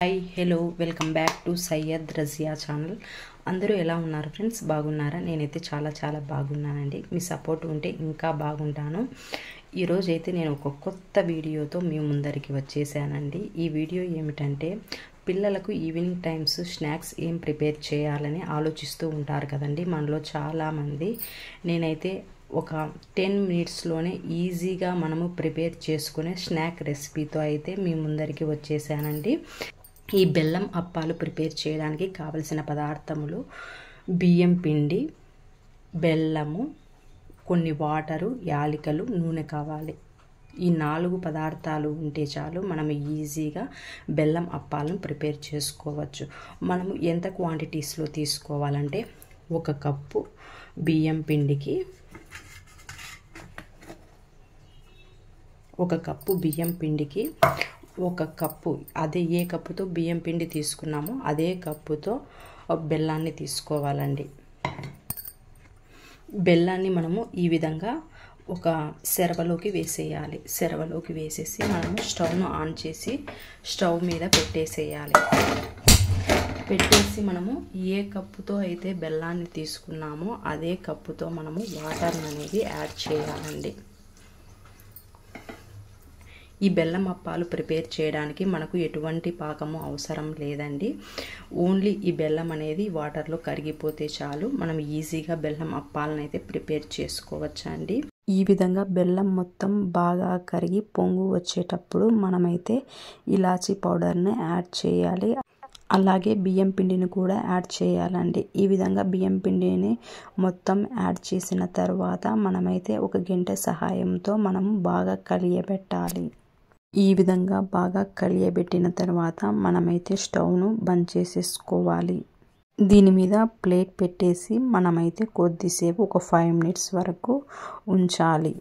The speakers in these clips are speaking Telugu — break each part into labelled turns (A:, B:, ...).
A: Hi hello welcome back to Syed Razia channel. అందరూ ఎలా ఉన్నారు ఫ్రెండ్స్? బాగున్నారా? నేనైతే చాలా బాగున్నానండి. మీ సపోర్ట్ ఉంటే ఇంకా బాగుంటాను. ఈరోజు అయితే నేను ఒక కొత్త వీడియోతో మీ ముందరికి వచ్చేసానండి. ఈ వీడియో ఏమిటంటే, పిల్లలకు ఈవినింగ్ టైమ్స్ స్నాక్స్ ఏం ప్రిపేర్ చేయాలని ఆలోచిస్తూ ఉంటారు కదండి మనలో చాలామంది. నేనైతే ఒక 10 మినిట్స్లోనే ఈజీగా మనము ప్రిపేర్ చేసుకునే స్నాక్ రెసిపీతో అయితే మీ ముందరికి వచ్చేసానండి. ఈ బెల్లం అప్పాలు ప్రిపేర్ చేయడానికి కావలసిన పదార్థములు: బియ్యం పిండి, బెల్లము, కొన్ని వాటరు, యాలకులు, నూనె కావాలి. ఈ 4 పదార్థాలు ఉంటే చాలు, మనం ఈజీగా బెల్లం అప్పాలను ప్రిపేర్ చేసుకోవచ్చు. మనము ఎంత క్వాంటిటీస్లో తీసుకోవాలంటే, 1 కప్పు బియ్యం పిండికి 1 కప్పు అదే ఏ కప్పుతో బియ్యం పిండి తీసుకున్నామో అదే కప్పుతో బెల్లాన్ని తీసుకోవాలండి. బెల్లాన్ని మనము ఈ విధంగా ఒక సెరవలోకి వేసేయాలి. సెరవలోకి వేసేసి మనము స్టవ్ను ఆన్ చేసి స్టవ్ మీద పెట్టేసేయాలి. పెట్టేసి మనము ఏ కప్పుతో అయితే బెల్లాన్ని తీసుకున్నామో అదే కప్పుతో మనము వాటర్ అనేది యాడ్ చేయాలండి. ఈ బెల్లం అప్పాలు ప్రిపేర్ చేయడానికి మనకు ఎటువంటి పాకము అవసరం లేదండి. ఓన్లీ ఈ బెల్లం అనేది వాటర్లో కరిగిపోతే చాలు, మనం ఈజీగా బెల్లం అప్పాలను అయితే ప్రిపేర్ చేసుకోవచ్చండి. ఈ విధంగా బెల్లం మొత్తం బాగా కరిగి పొంగు వచ్చేటప్పుడు మనమైతే ఇలాచీ పౌడర్ని యాడ్ చేయాలి. అలాగే బియ్యం పిండిని కూడా యాడ్ చేయాలండి. ఈ విధంగా బియ్యం పిండిని మొత్తం యాడ్ చేసిన తర్వాత మనమైతే ఒక గంట సహాయంతో మనం బాగా కలియబెట్టాలి. ఈ విధంగా బాగా కలియబెట్టిన తర్వాత మనమైతే స్టవ్ను బంద్ చేసేసుకోవాలి. దీని మీద ప్లేట్ పెట్టేసి మనమైతే కొద్దిసేపు ఒక 5 మినిట్స్ వరకు ఉంచాలి.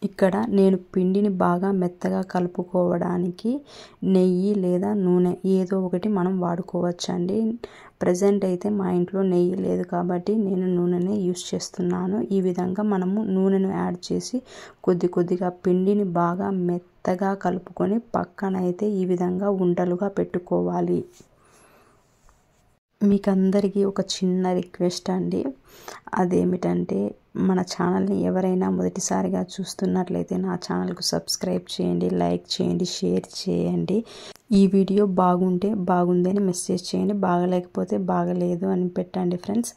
A: ఇక్కడ నేను పిండిని బాగా మెత్తగా కలుపుకోవడానికి నెయ్యి లేదా నూనె ఏదో ఒకటి మనం వాడుకోవచ్చండి. ప్రజెంట్ అయితే మా ఇంట్లో నెయ్యి లేదు కాబట్టి నేను నూనెనే యూస్ చేస్తున్నాను. ఈ విధంగా మనము నూనెను యాడ్ చేసి కొద్దిగా పిండిని బాగా మెత్తగా కలుపుకొని పక్కనైతే ఈ విధంగా ఉండలుగా పెట్టుకోవాలి. మీకు అందరికీ ఒక చిన్న రిక్వెస్ట్ అండి. అదేమిటంటే, మన ఛానల్ని ఎవరైనా మొదటిసారిగా చూస్తున్నట్లయితే నా ఛానల్కు సబ్స్క్రైబ్ చేయండి, లైక్ చేయండి, షేర్ చేయండి. ఈ వీడియో బాగుంటే బాగుంది అని మెసేజ్ చేయండి, బాగలేకపోతే బాగలేదు అని పెట్టండి ఫ్రెండ్స్.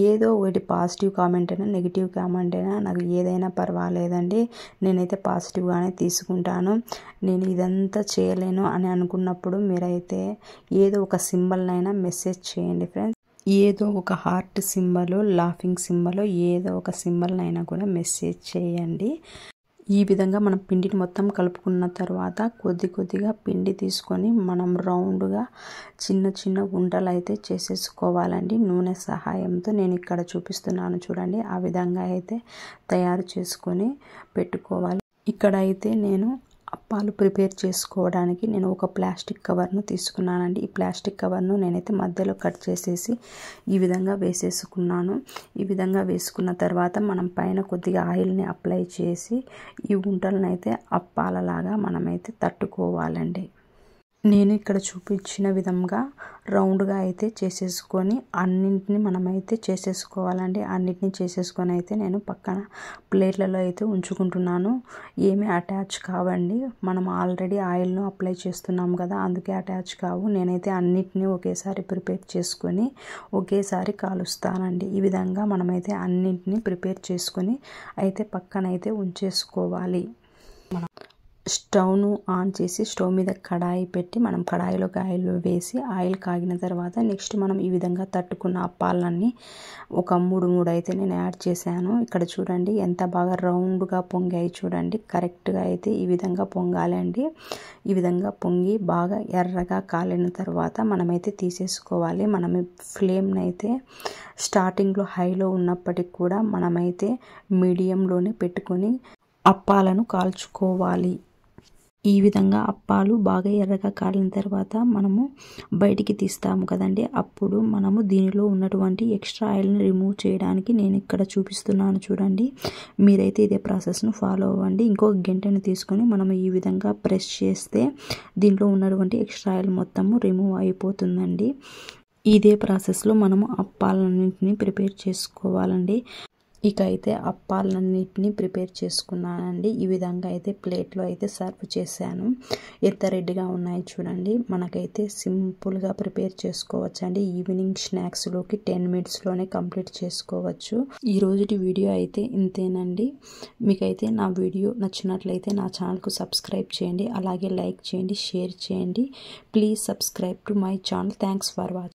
A: ఏదో ఒకటి పాజిటివ్ కామెంట్ అయినా నెగిటివ్ కామెంట్ అయినా నాకు ఏదైనా పర్వాలేదండి. నేనైతే పాజిటివ్గానే తీసుకుంటాను. నేను ఇదంతా చేయలేను అని అనుకున్నప్పుడు మీరైతే ఏదో ఒక సింబల్నైనా మెసేజ్ చేయండి ఫ్రెండ్స్. ఏదో ఒక హార్ట్ సింబల్, లాఫింగ్ సింబల్, ఏదో ఒక సింబల్నైనా కూడా మెసేజ్ చేయండి. ఈ విధంగా మనం పిండిని మొత్తం కలుపుకున్న తర్వాత కొద్దిగా పిండి తీసుకొని మనం రౌండ్గా చిన్న ఉండలు అయితే చేసేసుకోవాలండి. నూనె సహాయంతో నేను ఇక్కడ చూపిస్తున్నాను చూడండి. ఆ విధంగా అయితే తయారు చేసుకొని పెట్టుకోవాలి. ఇక్కడ అయితే నేను అప్పాలు ప్రిపేర్ చేసుకోవడానికి నేను ఒక ప్లాస్టిక్ కవర్ను తీసుకున్నానండి. ఈ ప్లాస్టిక్ కవర్ను నేనైతే మధ్యలో కట్ చేసేసి ఈ విధంగా వేసేసుకున్నాను. ఈ విధంగా వేసుకున్న తర్వాత మనం పైన కొద్దిగా ఆయిల్ని అప్లై చేసి ఈ గుంటలను అయితే అప్పాలలాగా మనమైతే తట్టుకోవాలండి. నేను ఇక్కడ చూపించిన విధంగా రౌండ్గా అయితే చేసేసుకొని అన్నింటిని మనమైతే చేసేసుకోవాలండి. అన్నింటిని చేసేసుకొని అయితే నేను పక్కన ప్లేట్లలో అయితే ఉంచుకుంటున్నాను. ఏమీ అటాచ్ కావండి, మనం ఆల్రెడీ ఆయిల్ను అప్లై చేస్తున్నాం కదా, అందుకే అటాచ్ కావు. నేనైతే అన్నిటినీ ఒకేసారి ప్రిపేర్ చేసుకొని ఒకేసారి కాలుస్తానండి. ఈ విధంగా మనమైతే అన్నింటినీ ప్రిపేర్ చేసుకొని అయితే పక్కనైతే ఉంచేసుకోవాలి. స్టవ్ను ఆన్ చేసి స్టవ్ మీద కడాయి పెట్టి మనం కడాయిలోకి ఆయిల్ వేసి ఆయిల్ కాగిన తర్వాత నెక్స్ట్ మనం ఈ విధంగా తట్టుకున్న అప్పాలన్నీ ఒక 3 అయితే నేను యాడ్ చేశాను. ఇక్కడ చూడండి ఎంత బాగా రౌండ్గా పొంగాయి చూడండి. కరెక్ట్గా అయితే ఈ విధంగా పొంగాలండి. ఈ విధంగా పొంగి బాగా ఎర్రగా కాలిన తర్వాత మనమైతే తీసేసుకోవాలి. మనం ఫ్లేమ్ని అయితే స్టార్టింగ్లో హైలో ఉన్నప్పటికి కూడా మనమైతే మీడియంలోనే పెట్టుకొని అప్పాలను కాల్చుకోవాలి. ఈ విధంగా అప్పాలు బాగా ఎర్రగా కాలిన తర్వాత మనము బయటికి తీస్తాము కదండి, అప్పుడు మనము దీనిలో ఉన్నటువంటి ఎక్స్ట్రా ఆయిల్ని రిమూవ్ చేయడానికి నేను ఇక్కడ చూపిస్తున్నాను చూడండి. మీరైతే ఇదే ప్రాసెస్ను ఫాలో అవ్వండి. ఇంకొక గంటను తీసుకొని మనము ఈ విధంగా ప్రెస్ చేస్తే దీంట్లో ఉన్నటువంటి ఎక్స్ట్రా ఆయిల్ మొత్తము రిమూవ్ అయిపోతుందండి. ఇదే ప్రాసెస్లో మనము అప్పాలన్నింటినీ ప్రిపేర్ చేసుకోవాలండి. ఇక అయితే అప్పాలన్నింటినీ ప్రిపేర్ చేసుకున్నానండి. ఈ విధంగా అయితే ప్లేట్లో అయితే సర్వ్ చేశాను. ఎంత రెడ్గా ఉన్నాయి చూడండి. మనకైతే సింపుల్గా ప్రిపేర్ చేసుకోవచ్చు అండి. ఈవినింగ్ స్నాక్స్లోకి 10 మినిట్స్లోనే కంప్లీట్ చేసుకోవచ్చు. ఈ రోజుటి వీడియో అయితే ఇంతేనండి. మీకైతే నా వీడియో నచ్చినట్లయితే నా ఛానల్కు సబ్స్క్రైబ్ చేయండి, అలాగే లైక్ చేయండి, షేర్ చేయండి. Please subscribe to my channel. Thanks for watching.